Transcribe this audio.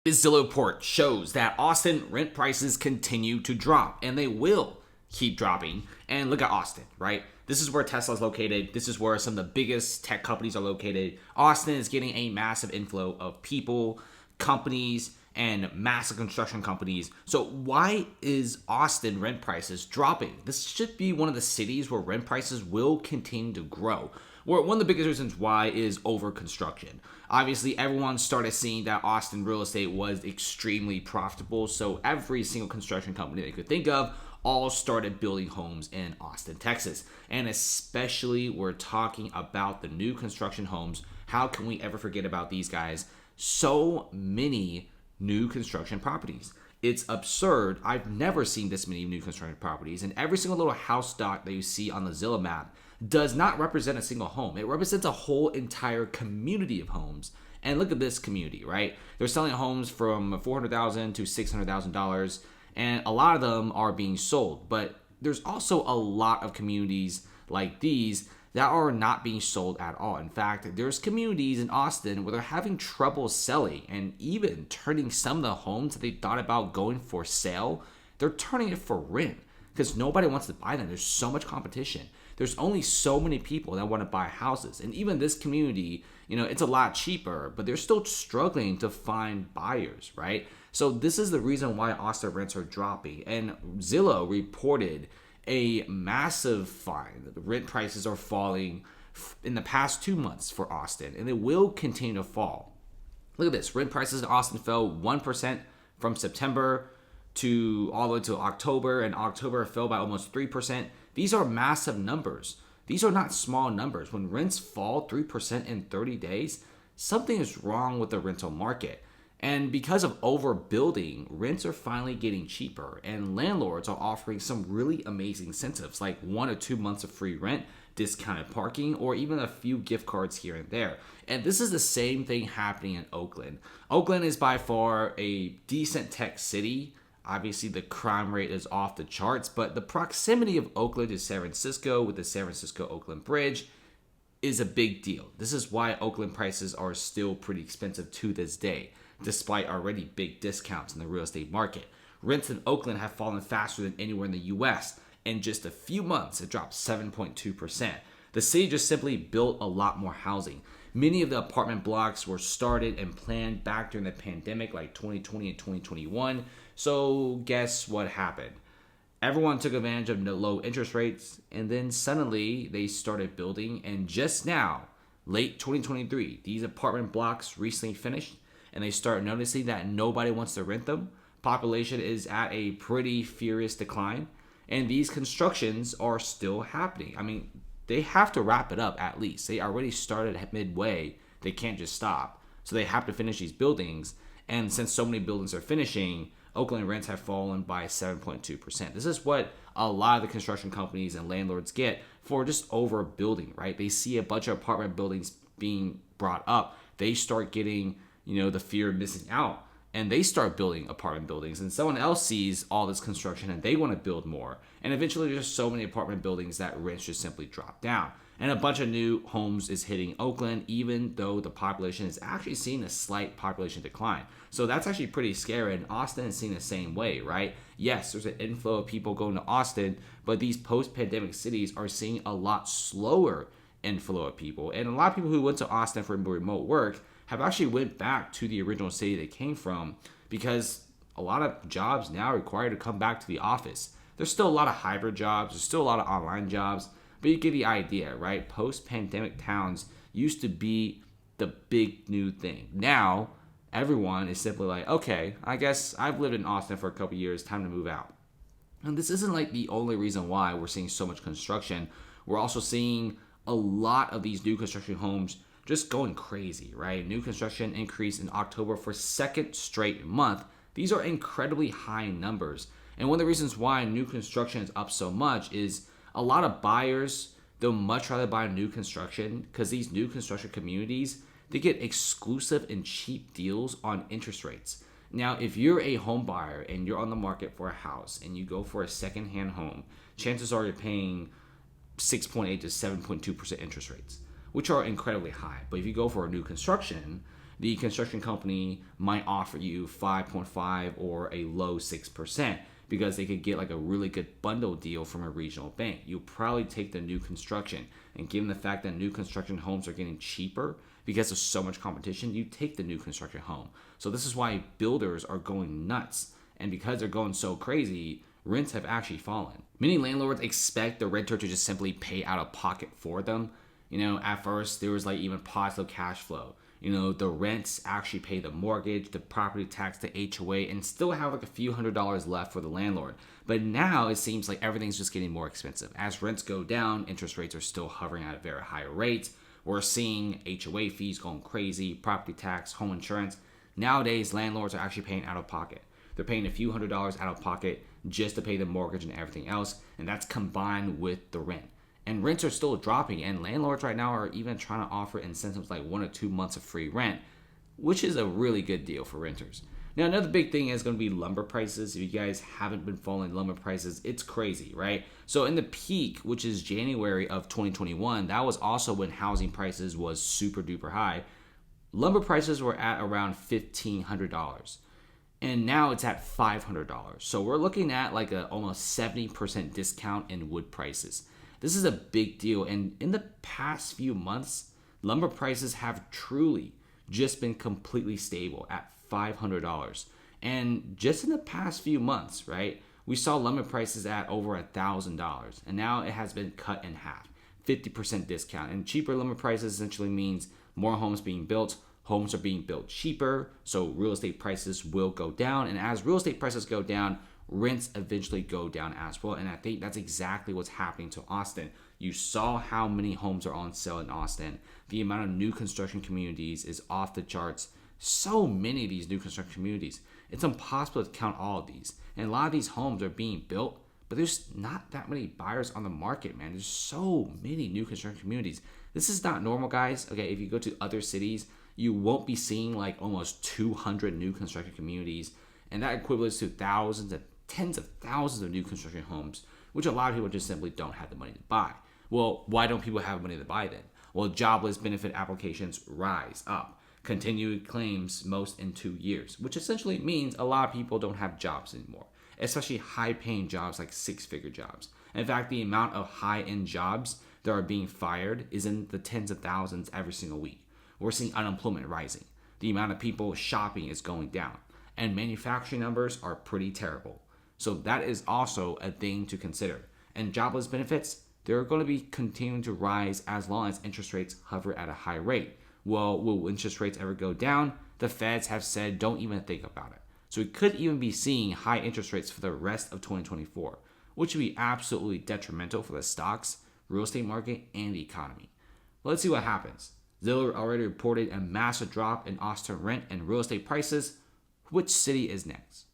This Zillow report shows that Austin rent prices continue to drop, and they will keep dropping. And look at Austin, right? This is where Tesla is located. This is where some of the biggest tech companies are located. Austin is getting a massive inflow of people, companies, and massive construction companies. So why is Austin rent prices dropping? This should be one of the cities where rent prices will continue to grow. Well, one of the biggest reasons why is over construction. Obviously, everyone started seeing that Austin real estate was extremely profitable. So every single construction company they could think of all started building homes in Austin, Texas. And especially we're talking about the new construction homes. How can we ever forget about these guys? So many new construction properties. It's absurd. I've never seen this many new construction properties. And every single little house dot that you see on the Zillow map does not represent a single home. It represents a whole entire community of homes. And look at this community, right? They're selling homes from $400,000 to $600,000, and a lot of them are being sold. But there's also a lot of communities like these that are not being sold at all. In fact, there's communities in Austin where they're having trouble selling and even turning some of the homes that they thought about going for sale, they're turning it for rent because nobody wants to buy them. There's so much competition. There's only so many people that want to buy houses. And even this community, it's a lot cheaper, but they're still struggling to find buyers, right? So this is the reason why Austin rents are dropping. And Zillow reported a massive fine. The rent prices are falling in the past 2 months for Austin, and they will continue to fall. Look at this. Rent prices in Austin fell 1% from September to all the way to October, and October fell by almost 3%. These are massive numbers. These are not small numbers. When rents fall 3% in 30 days, something is wrong with the rental market. And because of overbuilding, rents are finally getting cheaper, and landlords are offering some really amazing incentives like 1 or 2 months of free rent, discounted parking, or even a few gift cards here and there. And this is the same thing happening in Oakland. Oakland is by far a decent tech city. Obviously, the crime rate is off the charts, but the proximity of Oakland to San Francisco with the San Francisco-Oakland Bridge is a big deal. This is why Oakland prices are still pretty expensive to this day, despite already big discounts in the real estate market. Rents in Oakland have fallen faster than anywhere in the U.S. In just a few months, it dropped 7.2%. The city just simply built a lot more housing. Many of the apartment blocks were started and planned back during the pandemic, like 2020 and 2021. So guess what happened? Everyone took advantage of the low interest rates, and then suddenly they started building. And just now, late 2023, these apartment blocks recently finished, and they start noticing that nobody wants to rent them. Population is at a pretty furious decline, and these constructions are still happening. I mean, they have to wrap it up at least. They already started midway. They can't just stop. So they have to finish these buildings. And since so many buildings are finishing, Oakland rents have fallen by 7.2%. This is what a lot of the construction companies and landlords get for just overbuilding, right? They see a bunch of apartment buildings being brought up. They start getting, the fear of missing out. And they start building apartment buildings, and someone else sees all this construction and they want to build more. And eventually there's so many apartment buildings that rents just simply drop down. And a bunch of new homes is hitting Oakland, even though the population is actually seeing a slight population decline. So that's actually pretty scary. And Austin is seeing the same way, right? Yes, there's an inflow of people going to Austin, but these post-pandemic cities are seeing a lot slower inflow of people. And a lot of people who went to Austin for remote work have actually went back to the original city they came from because a lot of jobs now require to come back to the office. There's still a lot of hybrid jobs. There's still a lot of online jobs, but you get the idea, right? Post-pandemic towns used to be the big new thing. Now, everyone is simply like, okay, I guess I've lived in Austin for a couple years, time to move out. And this isn't like the only reason why we're seeing so much construction. We're also seeing a lot of these new construction homes just going crazy, right? New construction increased in October for second straight month. These are incredibly high numbers. And one of the reasons why new construction is up so much is a lot of buyers, they'll much rather buy new construction because these new construction communities, they get exclusive and cheap deals on interest rates. Now, if you're a home buyer and you're on the market for a house and you go for a secondhand home, chances are you're paying 6.8 to 7.2% interest rates, which are incredibly high. But if you go for a new construction, the construction company might offer you 5.5 or a low 6% because they could get like a really good bundle deal from a regional bank. You'll probably take the new construction, and given the fact that new construction homes are getting cheaper because of so much competition, you take the new construction home. So this is why builders are going nuts, and because they're going so crazy, rents have actually fallen. Many landlords expect the renter to just simply pay out of pocket for them. At first there was like even positive cash flow. The rents actually pay the mortgage, the property tax, the HOA, and still have like a few $100s left for the landlord. But now it seems like everything's just getting more expensive. As rents go down, interest rates are still hovering at a very high rate. We're seeing HOA fees going crazy, property tax, home insurance. Nowadays, landlords are actually paying out of pocket. They're paying a few $100s out of pocket just to pay the mortgage and everything else, and that's combined with the rent. And rents are still dropping, and landlords right now are even trying to offer incentives like 1 or 2 months of free rent, which is a really good deal for renters. Now, another big thing is going to be lumber prices. If you guys haven't been following lumber prices, it's crazy, right? So in the peak, which is January of 2021, that was also when housing prices was super duper high. Lumber prices were at around $1,500. And now it's at $500. So we're looking at like a almost 70% discount in wood prices. This is a big deal, and in the past few months, lumber prices have truly just been completely stable at $500. And just in the past few months, right, we saw lumber prices at over $1,000, and now it has been cut in half, 50% discount. And cheaper lumber prices essentially means more homes being built. Homes are being built cheaper, so real estate prices will go down. And as real estate prices go down, rents eventually go down as well. And I think that's exactly what's happening to Austin. You saw how many homes are on sale in Austin. The amount of new construction communities is off the charts. So many of these new construction communities. It's impossible to count all of these. And a lot of these homes are being built, but there's not that many buyers on the market, man. There's so many new construction communities. This is not normal, guys. Okay, if you go to other cities, you won't be seeing like almost 200 new construction communities. And that equates to thousands and tens of thousands of new construction homes, which a lot of people just simply don't have the money to buy. Well, why don't people have money to buy then? Well, jobless benefit applications rise up. Continued claims most in 2 years, which essentially means a lot of people don't have jobs anymore, especially high-paying jobs like six-figure jobs. In fact, the amount of high-end jobs that are being fired is in the tens of thousands every single week. We're seeing unemployment rising. The amount of people shopping is going down, and manufacturing numbers are pretty terrible. So that is also a thing to consider. And jobless benefits, they're going to be continuing to rise as long as interest rates hover at a high rate. Well, will interest rates ever go down? The feds have said don't even think about it. So we could even be seeing high interest rates for the rest of 2024, which would be absolutely detrimental for the stocks, real estate market, and the economy. Let's see what happens. Zillow already reported a massive drop in Austin rent and real estate prices. Which city is next?